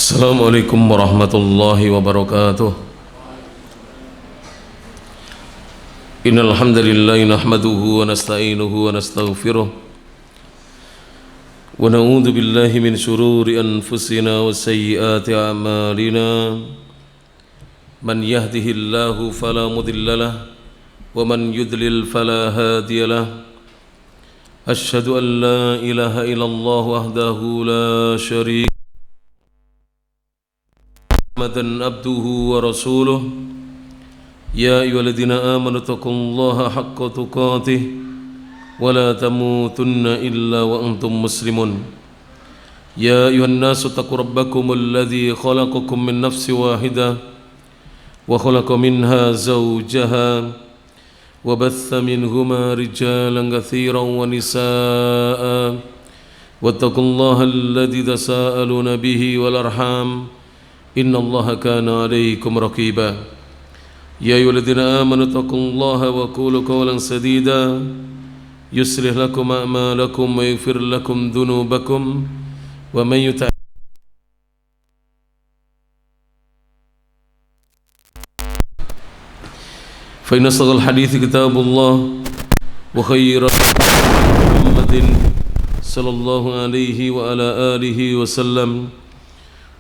Assalamualaikum warahmatullahi wabarakatuh. Innal hamdalillah nahmaduhu wa nasta'inuhu wa nastaghfiruh wa na'udzu billahi min shururi anfusina wa sayyiati a'malina. Man yahdihillahu fala mudilla lahu wa man yudlil fala hadiya lahu. Asyhadu an la ilaha illallah wahdahu la syarika محمدًا عبده ورسوله يا أيها الذين آمنوا اتقوا الله حق تقاته ولا تموتن إلا وأنتم مسلمون يا أيها الناس اتقوا ربكم الذي خلقكم من نفس واحدة وخلق منها زوجها وبث منهما رجالا كثيرا ونساء واتقوا الله الذي تساءلون به والأرحام إن الله كان عليكم رقيبا يا أيها الذين آمنوا اتقوا الله وقولوا قولا سديدا يصلح لكم أعمالكم ويغفر لكم ذنوبكم ومن يطع فإن أصدق الحديث كتاب الله وخير محمد صلى الله عليه وعلى آله وسلم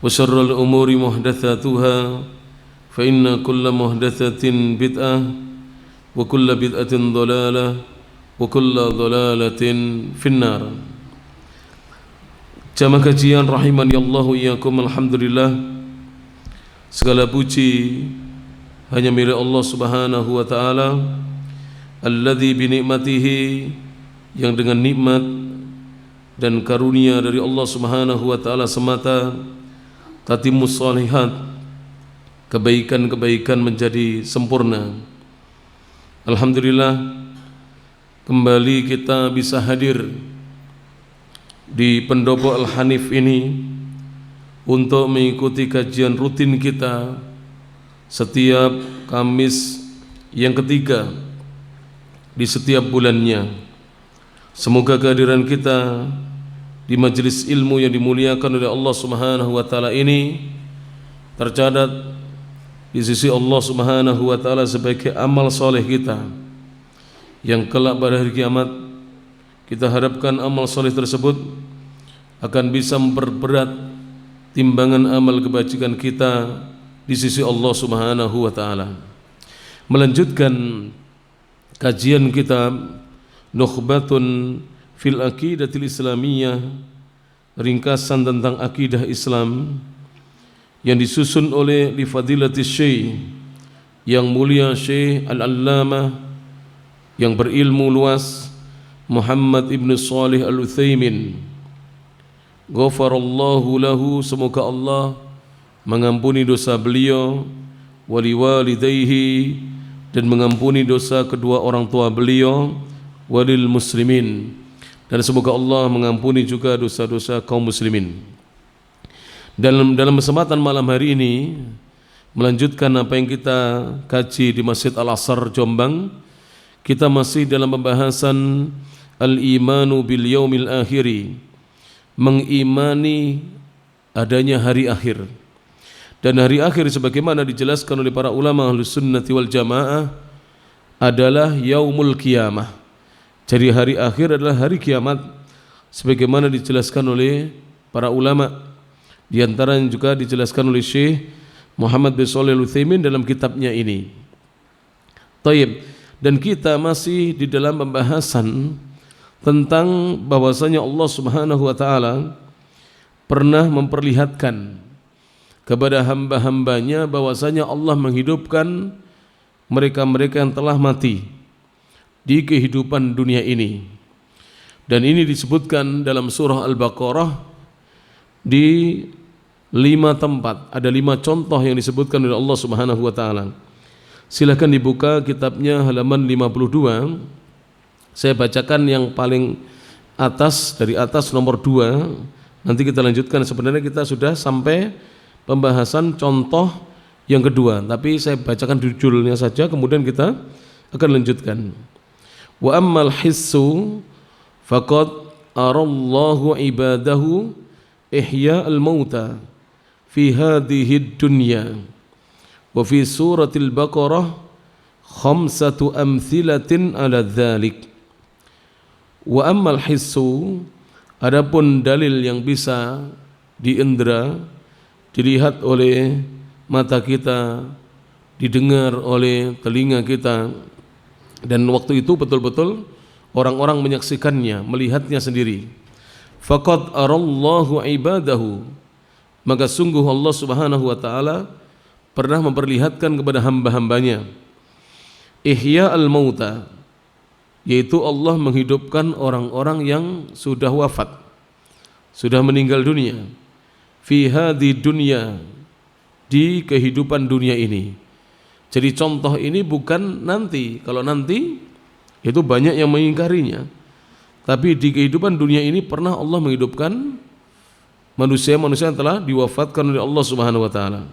وشر الأمور محدثاتها فإن كل محدثة بدعة وكل بدعة ضلالة وكل ضلالة في النار. Jamaah kajian rahimani Allah iyyakum, alhamdulillah, segala puji hanya milik Allah Subhanahu wa taala, alladzi bi ni'matihi, yang dengan nikmat dan karunia dari Allah Subhanahu wa taala semata tatimmus shalihat, kebaikan-kebaikan menjadi sempurna. Alhamdulillah, kembali kita bisa hadir di pendopo Al-Hanif ini untuk mengikuti kajian rutin kita setiap Kamis yang ketiga di setiap bulannya. Semoga kehadiran kita di majelis ilmu yang dimuliakan oleh Allah Subhanahu wa taala ini tercatat di sisi Allah Subhanahu wa taala sebagai amal soleh kita yang kelak pada hari kiamat kita harapkan amal soleh tersebut akan bisa memperberat timbangan amal kebajikan kita di sisi Allah Subhanahu wa taala. Melanjutkan kajian kitab Nukhbatun fil Aqidatil Islamiyah, ringkasan tentang akidah Islam yang disusun oleh li fadilatis Syekh yang mulia Syekh Al-Allamah yang berilmu luas Muhammad ibn Shalih Al-Utsaimin. Ghafarallahu lahu, semoga Allah mengampuni dosa beliau, wali walidayhi, dan mengampuni dosa kedua orang tua beliau, walil muslimin, dan semoga Allah mengampuni juga dosa-dosa kaum muslimin. Dalam kesempatan malam hari ini, melanjutkan apa yang kita kaji di Masjid Al-Asr Jombang, kita masih dalam pembahasan al-imanu bil yaumil akhiri, mengimani adanya hari akhir. Dan hari akhir sebagaimana dijelaskan oleh para ulama Ahlus Sunnati wal Jamaah adalah yaumul qiyamah. Jadi hari akhir adalah hari kiamat sebagaimana dijelaskan oleh para ulama, di antara yang juga dijelaskan oleh Syekh Muhammad bin Shalih Al-Utsaimin dalam kitabnya ini. Taib, dan kita masih di dalam pembahasan tentang bahwasanya Allah Subhanahu wa taala pernah memperlihatkan kepada hamba-hambanya bahwasanya Allah menghidupkan mereka-mereka yang telah mati di kehidupan dunia ini. Dan ini disebutkan dalam surah Al-Baqarah di 5 tempat, ada 5 contoh yang disebutkan oleh Allah Subhanahu wa taala. Silakan dibuka kitabnya halaman 52. Saya bacakan yang paling atas, dari atas nomor 2. Nanti kita lanjutkan, sebenarnya kita sudah sampai pembahasan contoh yang kedua, tapi saya bacakan judulnya saja kemudian kita akan lanjutkan. Wa ammal hissu faqad arallahu ibadahu ihya al-mauta fi hadhihi dunya. Wa fi suratil Baqarah khamsatu amthilatin ala dzalik. Wa ammal hissu, adapun dalil yang bisa diindra, dilihat oleh mata kita, didengar oleh telinga kita, dan waktu itu betul-betul orang-orang menyaksikannya, melihatnya sendiri. Faqad arallahu ibadahu, maka sungguh Allah Subhanahu wa taala pernah memperlihatkan kepada hamba-hambanya ihya al-mauta, yaitu Allah menghidupkan orang-orang yang sudah wafat, sudah meninggal dunia, fi hadhi dunya, di kehidupan dunia ini. Jadi contoh ini bukan nanti, kalau nanti itu banyak yang mengingkarinya, tapi di kehidupan dunia ini pernah Allah menghidupkan manusia-manusia yang telah diwafatkan oleh Allah Subhanahu wa taala.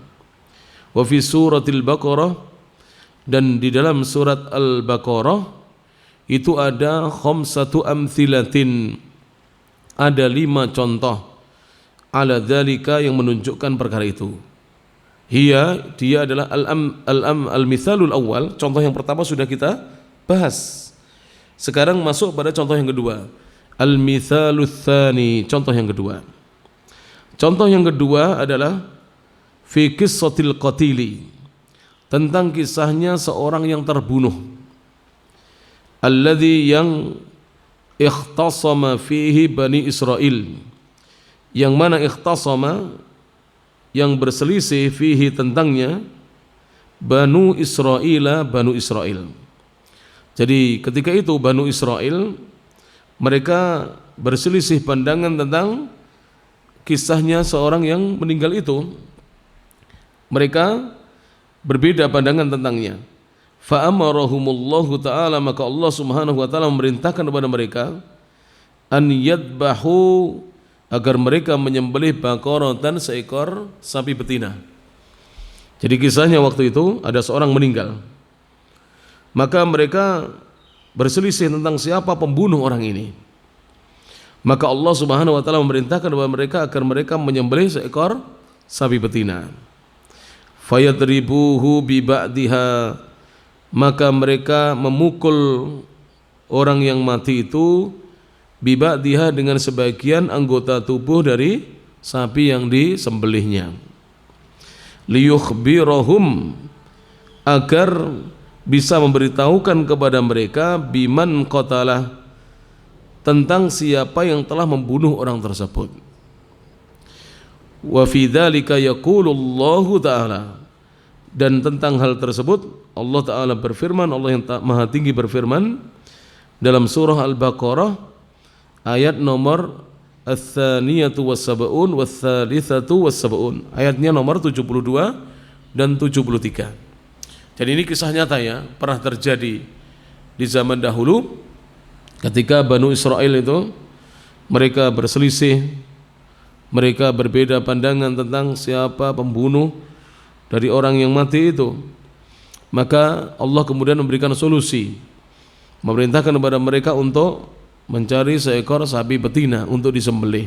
Wa fi suratil Baqarah, dan di dalam surat Al-Baqarah itu ada khamsatu amthilatin, ada 5 contoh ala dzalika yang menunjukkan perkara itu. Dia adalah al-mithalul awal, contoh yang pertama sudah kita bahas. Sekarang masuk pada contoh yang kedua, al-mithalul tsani, contoh yang kedua. Contoh yang kedua adalah fi qissatil qatili, tentang kisahnya seorang yang terbunuh, alladzi yang ikhtasama fihi Bani Israil, yang mana ikhtasama, yang berselisih, fihi tentangnya, Banu Israila, Banu Israel. Jadi ketika itu Banu Israel, mereka berselisih pandangan tentang kisahnya seorang yang meninggal itu. Mereka berbeda pandangan tentangnya. Fa'amarahumullahu ta'ala, maka Allah Subhanahu wa ta'ala memerintahkan kepada mereka an yadbahu, agar mereka menyembelih baqaratan, seekor sapi betina. Jadi kisahnya waktu itu ada seorang meninggal, maka mereka berselisih tentang siapa pembunuh orang ini. Maka Allah Subhanahu wa ta'ala memerintahkan kepada mereka agar mereka menyembelih seekor sapi betina. Fayadribuhu bi ba'diha, maka mereka memukul orang yang mati itu biba'diha, dengan sebagian anggota tubuh dari sapi yang disembelihnya. Liyukhbirahum, agar bisa memberitahukan kepada mereka biman qatalah, tentang siapa yang telah membunuh orang tersebut. Wa fi dzalika yaqulullahu ta'ala, dan tentang hal tersebut Allah Ta'ala berfirman, Allah yang Maha Tinggi berfirman dalam surah Al-Baqarah ayat nomor ats-tsaniyatu was-sab'un was-tsalitsatu was-sab'un, ayatnya nomor 72 dan 73. Jadi ini kisah nyata ya, pernah terjadi di zaman dahulu ketika Banu Israel itu mereka berselisih, mereka berbeda pandangan tentang siapa pembunuh dari orang yang mati itu. Maka Allah kemudian memberikan solusi, memerintahkan kepada mereka untuk mencari seekor sapi betina untuk disembelih.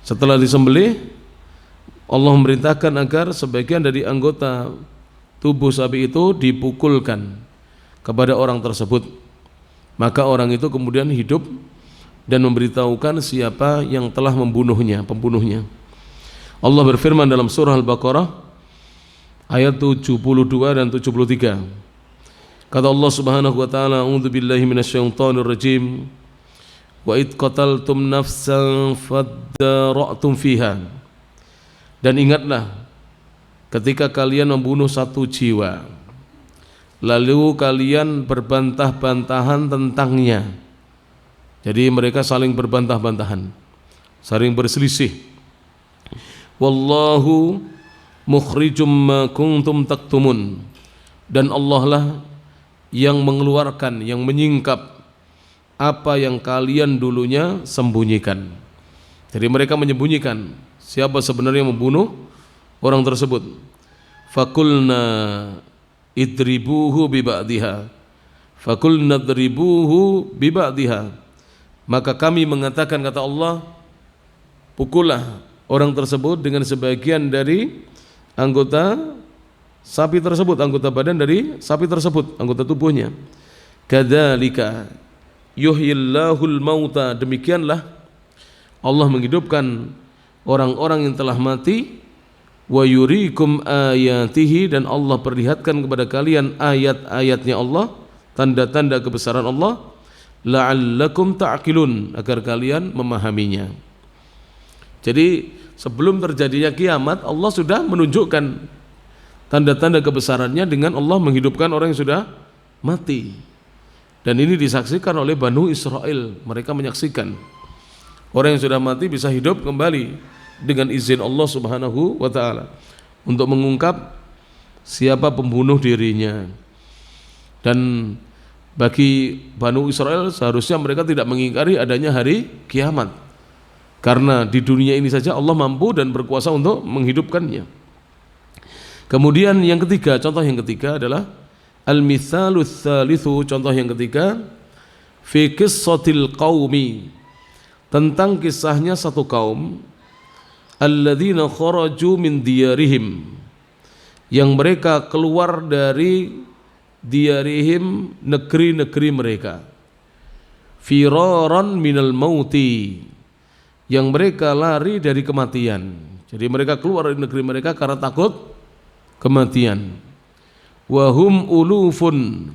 Setelah disembelih, Allah memerintahkan agar sebagian dari anggota tubuh sapi itu dipukulkan kepada orang tersebut. Maka orang itu kemudian hidup dan memberitahukan siapa yang telah membunuhnya, pembunuhnya. Allah berfirman dalam surah Al-Baqarah ayat 72 dan 73. Kata Allah Subhanahu wa taala, a'udzu billahi minasyaitonir rajim. Wa id qataltum nafsan fadara'tum fiha, dan ingatlah ketika kalian membunuh satu jiwa, lalu kalian berbantah-bantahan tentangnya. Jadi mereka saling berbantah-bantahan, saling berselisih. Wallahu mukhrijum ma kuntum taktumun, dan Allah lah yang mengeluarkan, yang menyingkap apa yang kalian dulunya sembunyikan. Jadi mereka menyembunyikan siapa sebenarnya yang membunuh orang tersebut. Fakulna idribuhu biba'diha, fakulna idribuhu biba'diha, maka kami mengatakan, kata Allah, pukullah orang tersebut dengan sebagian dari anggota sapi tersebut, anggota badan dari sapi tersebut, anggota tubuhnya. Kadzalika yuhyillahul mauta, demikianlah Allah menghidupkan orang-orang yang telah mati, wa yurikum ayatihi, dan Allah perlihatkan kepada kalian ayat-ayatnya Allah, tanda-tanda kebesaran Allah, la'allakum ta'qilun, agar kalian memahaminya. Jadi sebelum terjadinya kiamat, Allah sudah menunjukkan tanda-tanda kebesarannya dengan Allah menghidupkan orang yang sudah mati. Dan ini disaksikan oleh Banu Israel, mereka menyaksikan orang yang sudah mati bisa hidup kembali dengan izin Allah Subhanahu wa ta'ala, untuk mengungkap siapa pembunuh dirinya. Dan bagi Banu Israel seharusnya mereka tidak mengingkari adanya hari kiamat, karena di dunia ini saja Allah mampu dan berkuasa untuk menghidupkannya. Kemudian yang ketiga, contoh yang ketiga adalah al-mithalus tsalitsu, contoh yang ketiga, fi qissatil qaumi, tentang kisahnya satu kaum, alladzina kharaju min diyarihim, yang mereka keluar dari diyarihim, negeri-negeri mereka, firaran minal mauti, yang mereka lari dari kematian. Jadi mereka keluar dari negeri mereka karena takut kematian. Wahum ulufun,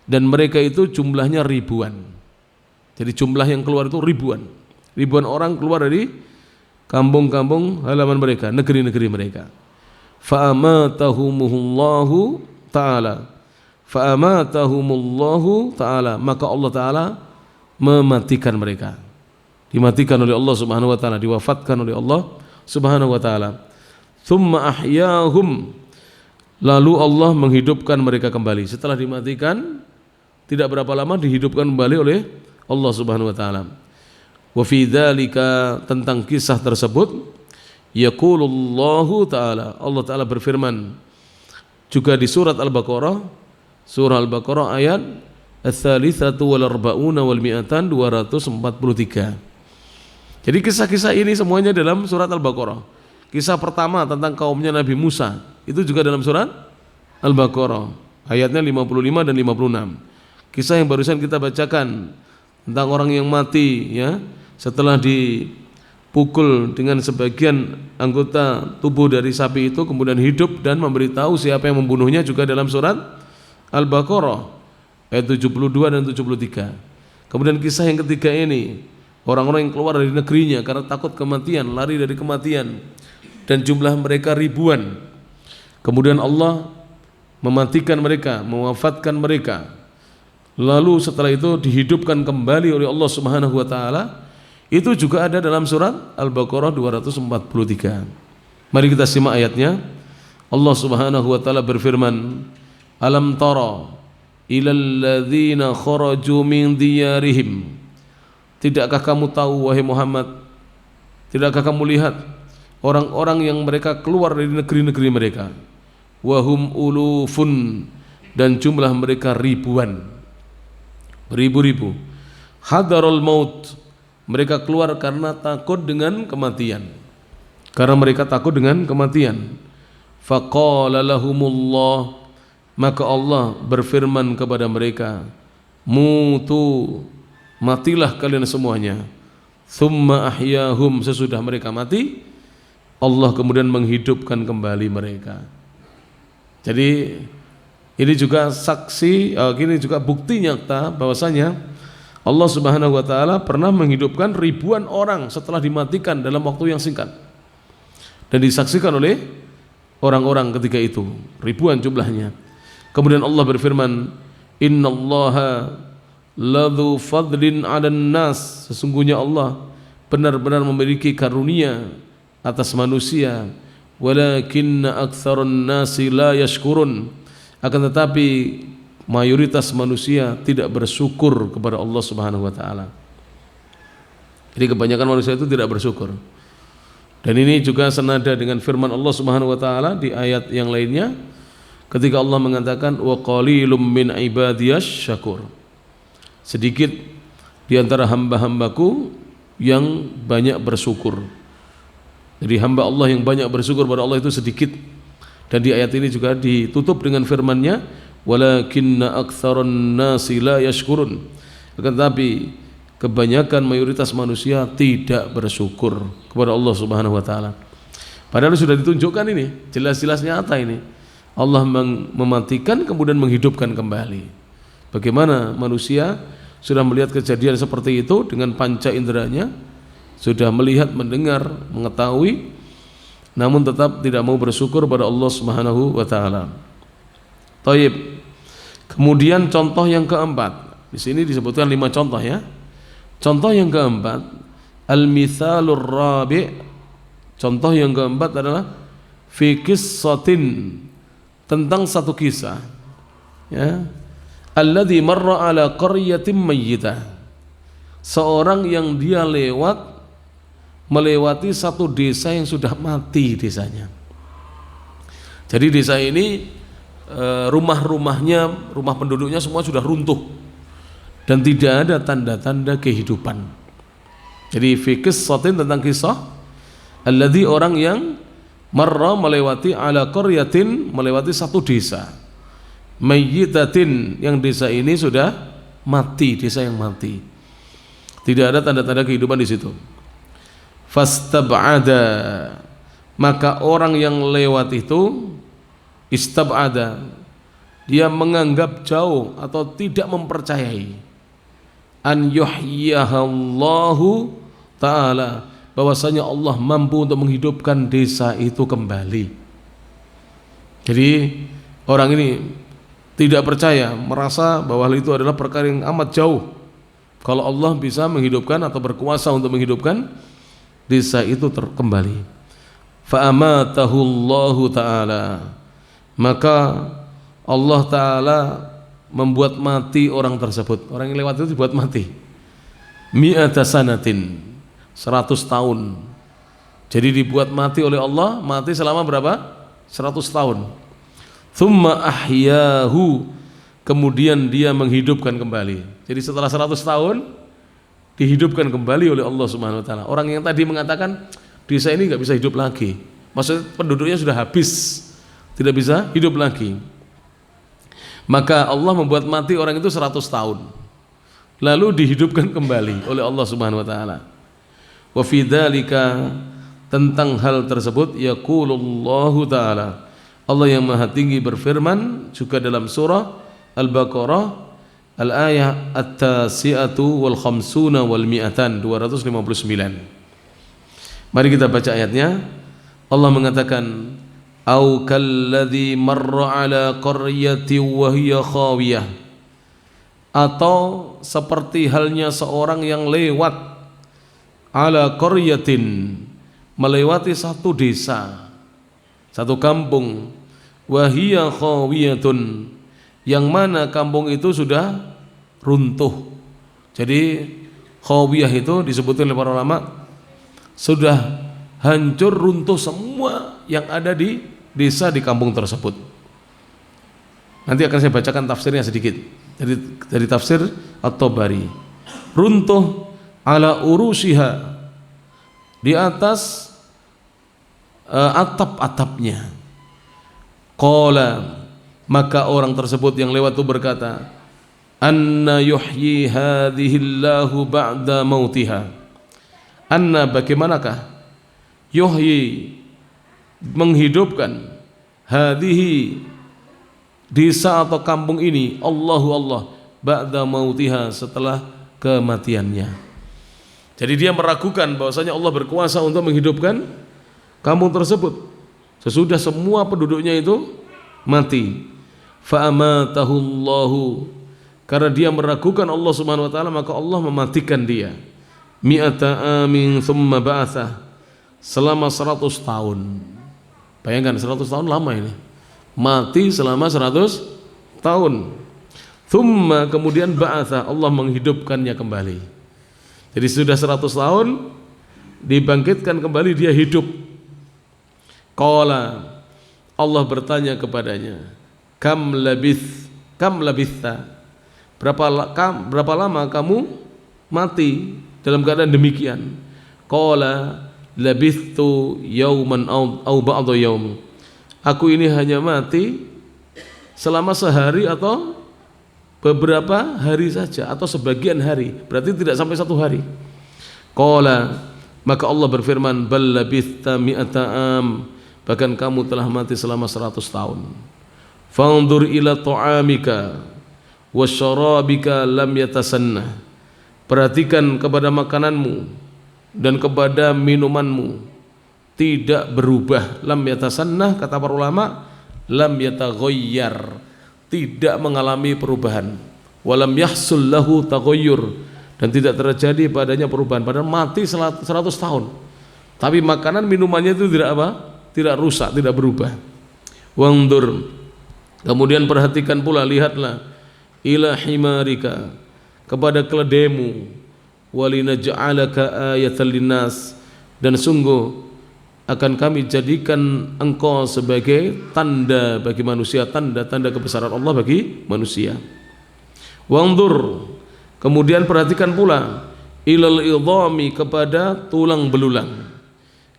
dan mereka itu jumlahnya ribuan. Jadi jumlah yang keluar itu ribuan orang keluar dari kampung-kampung halaman mereka, negeri-negeri mereka. Fa'amatahumullahu ta'ala, maka Allah ta'ala mematikan mereka, dimatikan oleh Allah Subhanahu wa ta'ala, diwafatkan oleh Allah Subhanahu wa ta'ala. Tsumma ahyahum, lalu Allah menghidupkan mereka kembali. Setelah dimatikan, tidak berapa lama dihidupkan kembali oleh Allah Subhanahu wa ta'ala. Wa fi dzalika, tentang kisah tersebut, yaqulullahu ta'ala, Allah ta'ala berfirman juga di surat Al-Baqarah, surah Al-Baqarah ayat ats-tsalitsatu wal arba'una wal mi'atan, 243. Jadi kisah-kisah ini semuanya dalam surat Al-Baqarah. Kisah pertama tentang kaumnya Nabi Musa itu juga dalam surat Al-Baqarah, ayatnya 55 dan 56. Kisah yang barusan kita bacakan tentang orang yang mati, ya, setelah dipukul dengan sebagian anggota tubuh dari sapi itu, kemudian hidup dan memberitahu siapa yang membunuhnya, juga dalam surat Al-Baqarah ayat 72 dan 73. Kemudian kisah yang ketiga ini, orang-orang yang keluar dari negerinya karena takut kematian, lari dari kematian, dan jumlah mereka ribuan. Kemudian Allah mematikan mereka, mewafatkan mereka. Lalu setelah itu dihidupkan kembali oleh Allah Subhanahu wa ta'ala. Itu juga ada dalam surat Al-Baqarah 243. Mari kita simak ayatnya. Allah Subhanahu wa ta'ala berfirman, alam tara ilal ladzina kharaju min diyarihim, tidakkah kamu tahu wahai Muhammad, tidakkah kamu lihat orang-orang yang mereka keluar dari negeri-negeri mereka, wahum ulufun, dan jumlah mereka ribuan, beribu-ribu, hadarul maut, mereka keluar karena takut dengan kematian, karena mereka takut dengan kematian. Faqala lahumullah, maka Allah berfirman kepada mereka, mutu, matilah kalian semuanya. Thumma ahyahum, sesudah mereka mati, Allah kemudian menghidupkan kembali mereka. Jadi ini juga saksi, ini juga bukti nyata bahwasanya Allah Subhanahu wa ta'ala pernah menghidupkan ribuan orang setelah dimatikan dalam waktu yang singkat, dan disaksikan oleh orang-orang ketika itu, ribuan jumlahnya. Kemudian Allah berfirman, innallaha ladzu fadlin 'alan nas, sesungguhnya Allah benar-benar memiliki karunia atas manusia, walakinna aktsarun nasi la yashkurun, akan tetapi mayoritas manusia tidak bersyukur kepada Allah Subhanahu wa ta'ala. Jadi kebanyakan manusia itu tidak bersyukur. Dan ini juga senada dengan firman Allah Subhanahu wa ta'ala di ayat yang lainnya, ketika Allah mengatakan wa qalilum min ibadiyasy syakur, sedikit di antara hamba-hambaku yang banyak bersyukur. Jadi hamba Allah yang banyak bersyukur pada Allah itu sedikit. Dan di ayat ini juga ditutup dengan firman-Nya, walakinna aktsarun nasi la yashkurun. Akan tapi kebanyakan mayoritas manusia tidak bersyukur kepada Allah Subhanahu wa taala. Padahal sudah ditunjukkan ini, jelas-jelas nyata ini. Allah mematikan kemudian menghidupkan kembali. Bagaimana manusia sudah melihat kejadian seperti itu dengan panca inderanya, sudah melihat, mendengar, mengetahui, namun tetap tidak mau bersyukur pada Allah Subhanahu wa taala. Taib. Kemudian contoh yang keempat. Di sini disebutkan 5 contoh ya. Contoh yang keempat, al-mithalur rabi'. Contoh yang keempat adalah fi qissatin, tentang satu kisah. Ya. Alladzi marra ala qaryatin mayyitah. Seorang yang dia melewati satu desa yang sudah mati desanya. Jadi desa ini rumah-rumahnya, rumah penduduknya semua sudah runtuh dan tidak ada tanda-tanda kehidupan. Jadi fikih sotin tentang kisah alladzi, orang yang marra melewati ala qaryatin, melewati satu desa mayyitatin, yang desa ini sudah mati, desa yang mati. Tidak ada tanda-tanda kehidupan di situ. Fastab'ada, maka orang yang lewat itu istab'ada, dia menganggap jauh atau tidak mempercayai an yuhyiyahallahu ta'ala, bahwasanya Allah mampu untuk menghidupkan desa itu kembali. Jadi orang ini tidak percaya, merasa bahwa itu adalah perkara yang amat jauh kalau Allah bisa menghidupkan atau berkuasa untuk menghidupkan desa itu kembali. Fa'amatahu Allahu ta'ala, maka Allah ta'ala membuat mati orang tersebut. Orang yang lewat itu dibuat mati. Mi'ata sanatin, 100 tahun. Jadi dibuat mati oleh Allah, mati selama berapa? 100 tahun. Thumma ahyahu, kemudian dia menghidupkan kembali. Jadi setelah 100 tahun dihidupkan kembali oleh Allah Subhanahu wa taala. Orang yang tadi mengatakan desa ini enggak bisa hidup lagi, maksudnya penduduknya sudah habis, tidak bisa hidup lagi, maka Allah membuat mati orang itu 100 tahun, lalu dihidupkan kembali oleh Allah Subhanahu wa taala. Wa fi dzalika, tentang hal tersebut, yaqulullahu taala, Allah yang Maha Tinggi berfirman juga dalam surah Al-Baqarah al-ayah at-tasi'atu wal khamsuna wal mi'atan, 259. Mari kita baca ayatnya. Allah mengatakan, au kalladzi marra ala qaryati wa hiya khawiyah, atau seperti halnya seorang yang lewat ala qaryatin, melewati satu desa, satu kampung, wa hiya khawiyatun, yang mana kampung itu sudah runtuh. Jadi khawiyah itu disebutkan oleh para ulama sudah hancur, runtuh semua yang ada di desa di kampung tersebut. Nanti akan saya bacakan tafsirnya sedikit dari tafsir At-Tabari. Runtuh ala urusiha, di atas atap-atapnya. Qala, maka orang tersebut yang lewat itu berkata, anna yuhyi hadhillahu ba'da mautiha. Anna, bagaimanakah, yuhyi, menghidupkan, hadhihi, desa atau kampung ini, Allah ba'da mautiha, setelah kematiannya. Jadi dia meragukan bahwasanya Allah berkuasa untuk menghidupkan kampung tersebut sesudah semua penduduknya itu mati. Fa'amatahu Allahu, karena dia meragukan Allah Subhanahu wa taala, maka Allah mematikan dia. Mi'ata amin thumma ba'athah, selama 100 tahun. Bayangkan 100 tahun lama ini. Mati selama 100 tahun. Thumma, kemudian ba'athah, Allah menghidupkannya kembali. Jadi sudah 100 tahun dibangkitkan kembali, dia hidup. Qala, Allah bertanya kepadanya, kam labitha, berapa lama kamu mati dalam keadaan demikian? Qala labithtu yauman au ba'da yaum. Aku ini hanya mati selama sehari atau beberapa hari saja atau sebagian hari, berarti tidak sampai 1 hari. Qala, maka Allah berfirman, bal labithta mi'ata am, bahkan kamu telah mati selama 100 tahun. Fanzur ila ta'amika wa syarabika lam yatasannah, perhatikan kepada makananmu dan kepada minumanmu, tidak berubah. Lam yatasannah, kata para ulama, lam yataghayyar, tidak mengalami perubahan. Walam yahsul lahu taghayyur, dan tidak terjadi padanya perubahan, padahal mati 100 tahun. Tapi makanan minumannya itu tidak apa? Tidak rusak, tidak berubah. Wangdur, kemudian perhatikan pula, lihatlah, ila himarika, kepada keledaimu, walinaj'alaka ayatan linnas, dan sungguh akan kami jadikan engkau sebagai tanda bagi manusia, tanda-tanda kebesaran Allah bagi manusia. Wangdur, kemudian perhatikan pula, ilal idhami, kepada tulang belulang,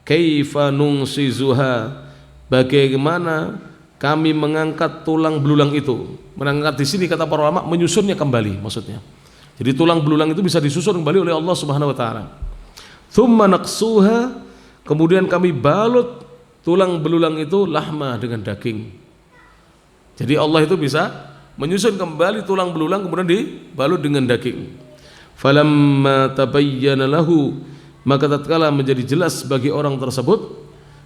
kaifa nunsizuha, bagaimana kami mengangkat tulang belulang itu. Mengangkat di sini kata para ulama menyusunnya kembali maksudnya. Jadi tulang belulang itu bisa disusun kembali oleh Allah Subhanahu wa taala. Tsumma naqsuha, kemudian kami balut tulang belulang itu lahma, dengan daging. Jadi Allah itu bisa menyusun kembali tulang belulang kemudian dibalut dengan daging. Falamma tabayyana lahu, maka tatkala menjadi jelas bagi orang tersebut,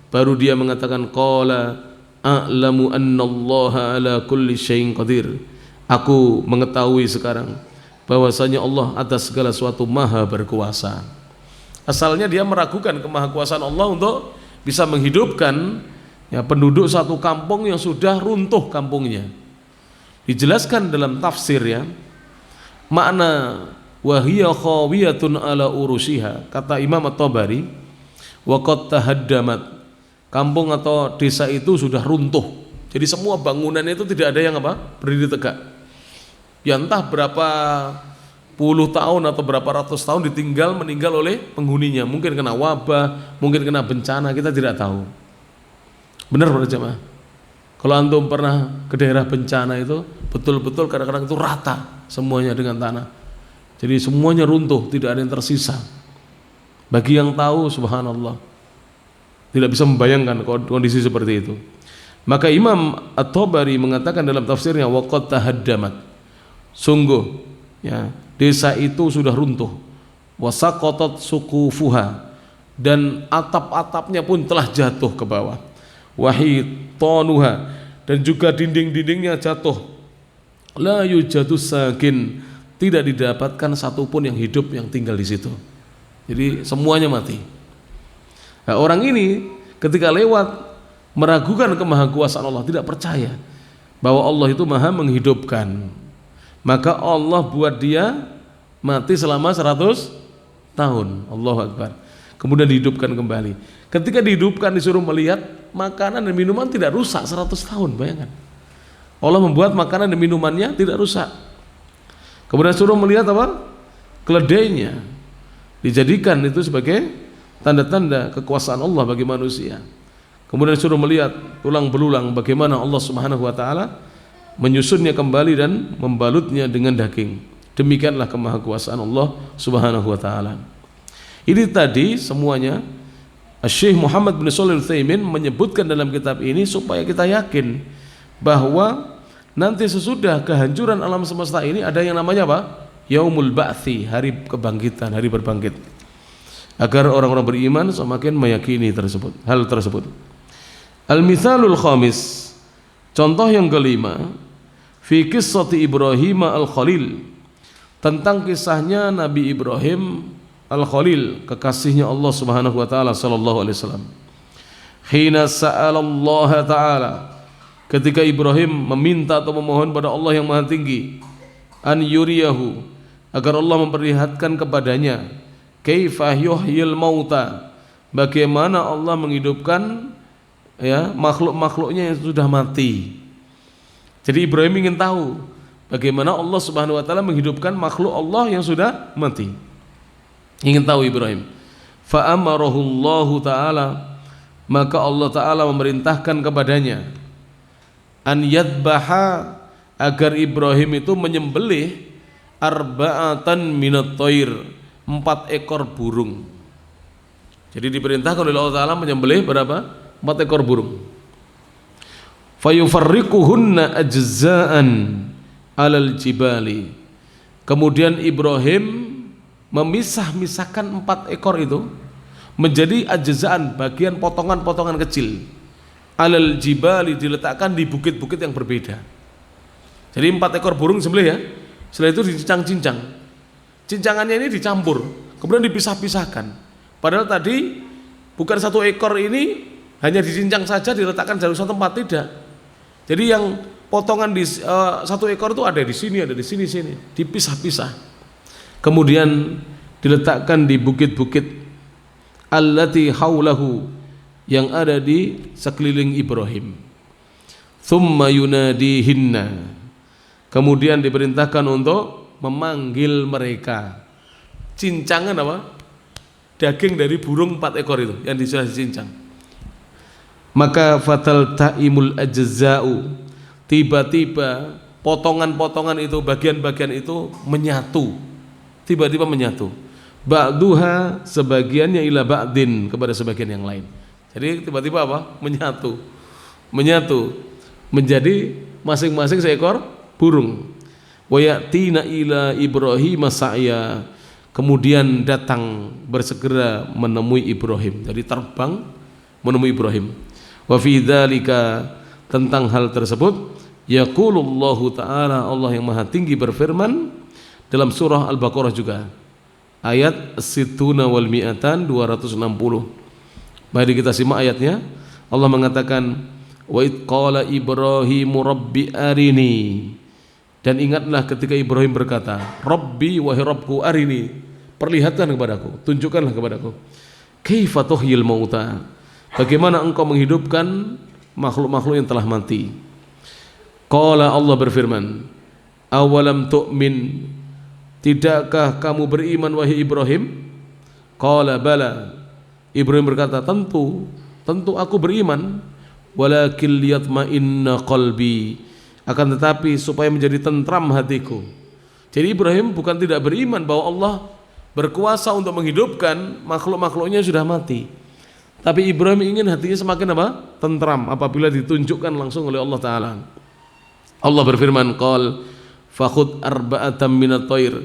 baru dia mengatakan, qala a'lamu annallaha ala kulli syai'in qadir, aku mengetahui sekarang bahwasanya Allah atas segala sesuatu maha berkuasa. Asalnya dia meragukan kemahakuasaan Allah untuk bisa menghidupkan penduduk satu kampung yang sudah runtuh kampungnya. Dijelaskan dalam tafsir makna wahiya khawiyatun ala urusiha, kata Imam At-Tabari, wa qad tahaddamat, kampung atau desa itu sudah runtuh. Jadi semua bangunannya itu tidak ada yang berdiri tegak. Ya entah berapa puluh tahun atau berapa ratus tahun meninggal oleh penghuninya, mungkin kena wabah, mungkin kena bencana, kita tidak tahu. Benar para jemaah? Kalau antum pernah ke daerah bencana itu, betul-betul kadang-kadang itu rata semuanya dengan tanah. Jadi semuanya runtuh, tidak ada yang tersisa. Bagi yang tahu, subhanallah, tidak bisa membayangkan kondisi seperti itu. Maka Imam At-Tabari mengatakan dalam tafsirnya, waqad tahaddamat, sungguh desa itu sudah runtuh, wasaqatat suqufuha, dan atap-atapnya pun telah jatuh ke bawah, wahitanuha, dan juga dinding-dindingnya jatuh, la yujadu sakin, tidak didapatkan satupun yang hidup yang tinggal di situ. Jadi semuanya mati. Nah, orang ini ketika lewat meragukan kemahakuasaan Allah, tidak percaya bahwa Allah itu maha menghidupkan, maka Allah buat dia mati selama 100 tahun. Allahu Akbar. Kemudian dihidupkan kembali. Ketika dihidupkan, disuruh melihat makanan dan minuman tidak rusak 100 tahun. Bayangkan, Allah membuat makanan dan minumannya tidak rusak. Kemudian suruh melihat keledainya, dijadikan itu sebagai tanda-tanda kekuasaan Allah bagi manusia. Kemudian suruh melihat tulang belulang, bagaimana Allah Subhanahu wa taala menyusunnya kembali dan membalutnya dengan daging. Demikianlah kemahakuasaan Allah Subhanahu wa taala. Ini tadi semuanya Syekh Muhammad bin Shalih Al-Utsaimin menyebutkan dalam kitab ini supaya kita yakin bahwa nanti sesudah kehancuran alam semesta ini ada yang namanya Yaumul Ba'thi, hari kebangkitan, hari berbangkit. Agar orang-orang beriman semakin meyakini hal tersebut. Al-mithalul khamis, contoh yang kelima, fi qissati Ibrahim al-Khalil, tentang kisahnya Nabi Ibrahim al-Khalil, kekasihnya Allah Subhanahu wa taala sallallahu alaihi wasallam. Hina sa'ala Allah taala, ketika Ibrahim meminta atau memohon pada Allah yang Maha Tinggi, an yuriyahu, agar Allah memperlihatkan kepadanya, kaifa yuhyil mauta, bagaimana Allah menghidupkan makhluk-makhluknya yang sudah mati. Jadi Ibrahim ingin tahu bagaimana Allah Subhanahu wa taala menghidupkan makhluk Allah yang sudah mati. Ingin tahu Ibrahim. fa amarahu Allah taala, maka Allah taala memerintahkan kepadanya an yadbaha, agar Ibrahim itu menyembelih arba'atan minat thair, 4 ekor burung. Jadi diperintahkan oleh Allah taala menyembelih berapa? 4 ekor burung. Fayufarriquhunna ajza'an alal jibali, kemudian Ibrahim memisah-misahkan 4 ekor itu menjadi ajza'an, bagian potongan-potongan kecil, alal jibali, diletakkan di bukit-bukit yang berbeda. Jadi 4 ekor burung sembelih ya, setelah itu dicincang-cincang, cincangannya ini dicampur, kemudian dipisah-pisahkan. Padahal tadi bukan 1 ekor ini hanya dicincang saja diletakkan dari satu tempat, tidak. Jadi yang potongan di 1 ekor itu ada di sini, ada di sini, dipisah-pisah. Kemudian diletakkan di bukit-bukit allati haulahu, yang ada di sekeliling Ibrahim. Thumma yunadihinna, kemudian diperintahkan untuk memanggil mereka. Cincangan apa? Daging dari burung 4 ekor itu yang sudah dicincang. Maka fatal ta'imul ajza'u, tiba-tiba potongan-potongan itu, bagian-bagian itu menyatu, tiba-tiba menyatu. Ba'duha, sebagiannya ila ba'din, kepada sebagian yang lain. Jadi tiba-tiba apa? Menyatu menjadi masing-masing seekor burung. Wa ya'tina ila Ibrahim sa'ya, kemudian datang bersegera menemui Ibrahim. Jadi terbang menemui Ibrahim. Wa fi dzalika, tentang hal tersebut, yaqulullahu ta'ala, Allah yang maha tinggi berfirman dalam surah Al-Baqarah juga, ayat Sittuna wal Mi'atan 260. Mari kita simak ayatnya. Allah mengatakan, wa id qala Ibrahimu rabbi arini, dan ingatlah ketika Ibrahim berkata, Rabbi, wahai Rabbku, arini, perlihatkan kepadaku, tunjukkanlah kepadaku, kaifa tuhyil mauta, bagaimana engkau menghidupkan makhluk-makhluk yang telah mati. Qala, Allah berfirman, awalam tu'min, tidakkah kamu beriman wahai Ibrahim? Qala bala, Ibrahim berkata, tentu aku beriman. Walakin liyatma'inna qalbi, akan tetapi supaya menjadi tentram hatiku. Jadi Ibrahim bukan tidak beriman bahwa Allah berkuasa untuk menghidupkan makhluk-makhluknya sudah mati, tapi Ibrahim ingin hatinya semakin apa? Tentram apabila ditunjukkan langsung oleh Allah Ta'ala. Allah berfirman, qal fakhud arba'atam minat thair,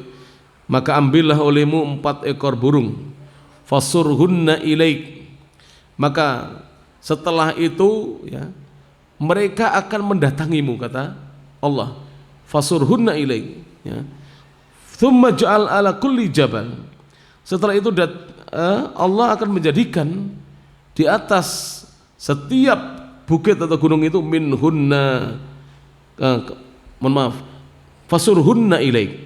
maka ambillah olehmu 4 ekor burung, fasurhunna ilaik, maka setelah itu ya, mereka akan mendatangimu, kata Allah. Fasurhunna ilaik, ya. Thumma ja'al ala kulli jabal, setelah itu Allah akan menjadikan di atas setiap bukit atau gunung itu minhunna, fasurhunna ilaik,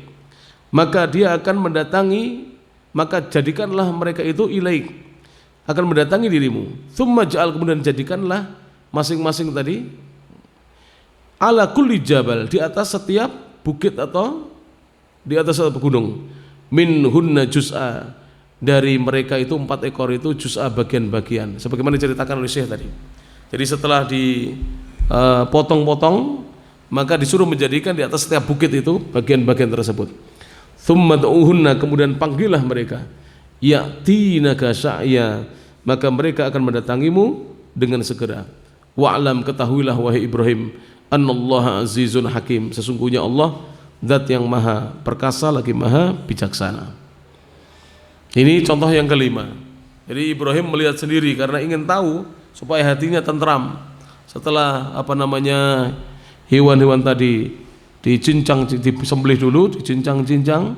maka dia akan mendatangi, maka jadikanlah mereka itu ilaik, akan mendatangi dirimu. Thumma ja'al, kemudian jadikanlah masing-masing tadi ala kulli jabal, di atas setiap bukit atau di atas setiap gunung, minhunna juz'a, dari mereka itu 4 ekor itu juz'a, bagian-bagian, sebagaimana diceritakan oleh Syekh tadi. Jadi setelah dipotong-potong, maka disuruh menjadikan di atas setiap bukit itu bagian-bagian tersebut. Thumma du'uhunna, kemudian panggillah mereka, ya'tinaka sa'ya, maka mereka akan mendatangimu dengan segera. Wa'lam, ketahuilah wahai Ibrahim, annallaha azizun hakim, sesungguhnya Allah zat yang maha perkasa lagi maha bijaksana. Ini contoh yang kelima. Jadi Ibrahim melihat sendiri karena ingin tahu supaya hatinya tentram. Setelah hewan-hewan tadi dicincang, disembelih dulu, dicincang-cincang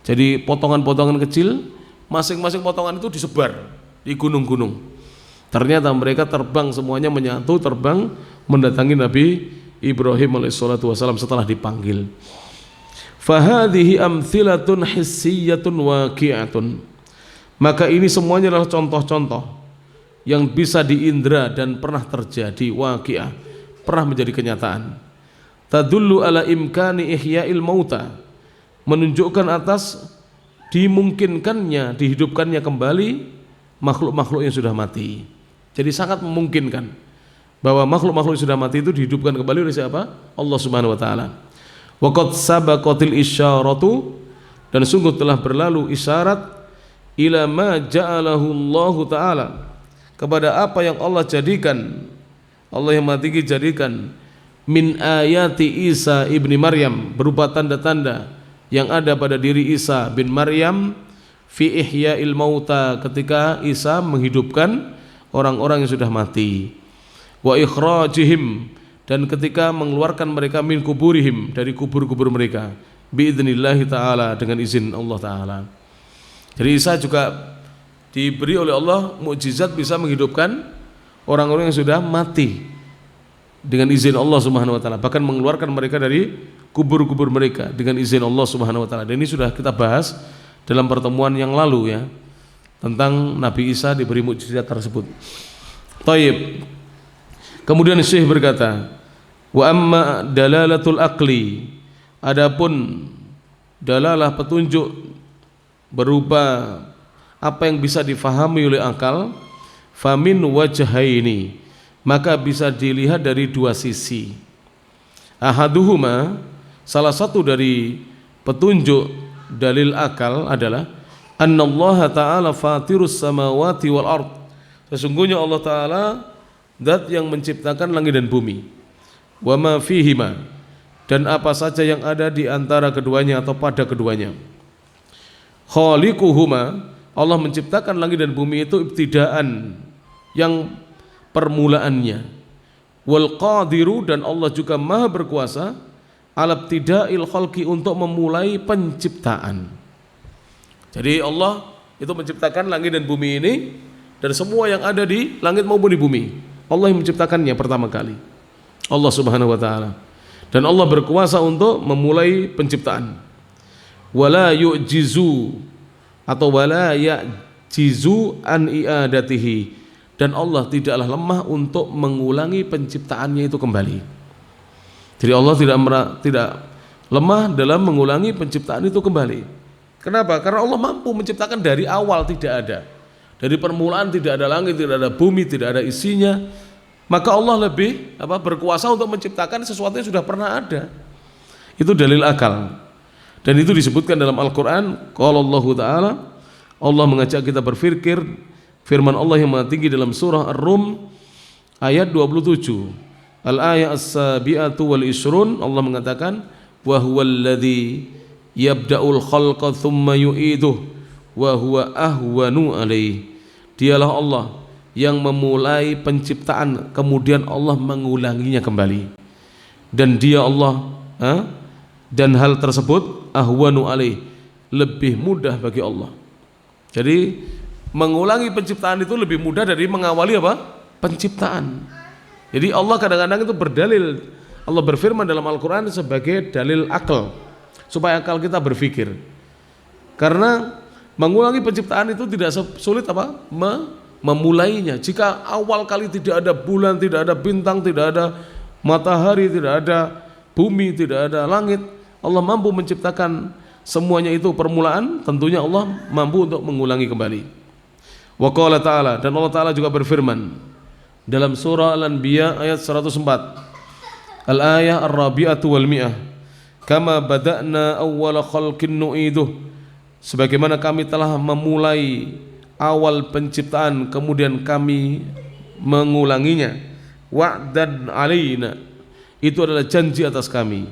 jadi potongan-potongan kecil, masing-masing potongan itu disebar di gunung-gunung. Ternyata mereka terbang semuanya, menyatu terbang mendatangi Nabi Ibrahim alaihissalatu wassalam setelah dipanggil. Fahadhihi amthilatun hissiyatun waqi'atun, maka ini semuanya adalah contoh-contoh yang bisa diindra dan pernah terjadi, waqi'ah, pernah menjadi kenyataan. Tadullu ala imkani ihya'il mauta, menunjukkan atas dimungkinkannya dihidupkannya kembali makhluk-makhluk yang sudah mati. Jadi sangat memungkinkan bahwa makhluk-makhluk yang sudah mati itu dihidupkan kembali oleh siapa? Allah Subhanahu wa taala. Wa qad sabaqatil isyaratu, dan sungguh telah berlalu isyarat ila ma ja'alahu Allah taala, kepada apa yang Allah jadikan, Allah yang Maha Tinggi jadikan, min ayati Isa ibni Maryam, berupa tanda-tanda yang ada pada diri Isa bin Maryam, fi ihya'il mauta, ketika Isa menghidupkan orang-orang yang sudah mati, wa ikhrajihim, dan ketika mengeluarkan mereka min kuburihim, dari kubur-kubur mereka, biidznillah ta'ala, dengan izin Allah ta'ala. Jadi Isa juga diberi oleh Allah mukjizat bisa menghidupkan orang-orang yang sudah mati dengan izin Allah Subhanahu wa taala, bahkan mengeluarkan mereka dari kubur-kubur mereka dengan izin Allah Subhanahu wa taala. Dan ini sudah kita bahas dalam pertemuan yang lalu ya, tentang Nabi Isa diberi mukjizat tersebut. Taib. Kemudian Syekh berkata, wa amma dalalatul aqli, adapun dalalah petunjuk berupa apa yang bisa difahami oleh akal, famin wajhaini, maka bisa dilihat dari dua sisi. Ahaduhuma, salah satu dari petunjuk dalil akal adalah annallaha ta'ala fatirus samawati wal ard, sesungguhnya Allah ta'ala zat yang menciptakan langit dan bumi, wa ma fihima, dan apa saja yang ada di antara keduanya atau pada keduanya. Khaliquhuma, Allah menciptakan langit dan bumi itu ibtidaan, yang permulaannya. Wal qadiru, dan Allah juga maha berkuasa ala ibtida'il khalqi, untuk memulai penciptaan. Jadi Allah itu menciptakan langit dan bumi ini, dan semua yang ada di langit maupun di bumi Allah yang menciptakannya pertama kali, Allah Subhanahu wa taala. Dan Allah berkuasa untuk memulai penciptaan. Wala yu'jizu, atau wala ya'jizu an i'adatihi, dan Allah tidaklah lemah untuk mengulangi penciptaannya itu kembali. Jadi Allah tidak lemah dalam mengulangi penciptaan itu kembali. Kenapa? Karena Allah mampu menciptakan dari awal tidak ada. Dari permulaan tidak ada langit, tidak ada bumi, tidak ada isinya. Maka Allah lebih berkuasa untuk menciptakan sesuatu yang sudah pernah ada. Itu dalil akal. Dan itu disebutkan dalam Al-Quran. Qala Allah Ta'ala, Allah mengajak kita berpikir. Firman Allah yang Maha Tinggi dalam surah Ar-Rum ayat 27, al-ayat as-sabi'atu wal ishrun, Allah mengatakan, wa huwallazi yabda'ul khalqa thumma yu'iduh wa huwa ahwanu alaih, dialah Allah yang memulai penciptaan kemudian Allah mengulanginya kembali, dan dia Allah dan hal tersebut ahwanu alaih, lebih mudah bagi Allah. Jadi mengulangi penciptaan itu lebih mudah dari mengawali penciptaan. Jadi Allah kadang-kadang itu berdalil, Allah berfirman dalam Al-Quran sebagai dalil akal, supaya akal kita berpikir. Karena mengulangi penciptaan itu tidak sulit memulainya. Jika awal kali tidak ada bulan, tidak ada bintang, tidak ada matahari, tidak ada bumi, tidak ada langit, Allah mampu menciptakan semuanya itu permulaan, tentunya Allah mampu untuk mengulangi kembali. Wa qala ta'ala, dan Allah Ta'ala juga berfirman dalam surah Al-Anbiya ayat 104, al-ayah ar-rabi'atu wal mi'ah, kama bada'na awwala khalqin nu'iduh, sebagaimana kami telah memulai awal penciptaan kemudian kami mengulanginya. Wa'dan alaina, itu adalah janji atas kami.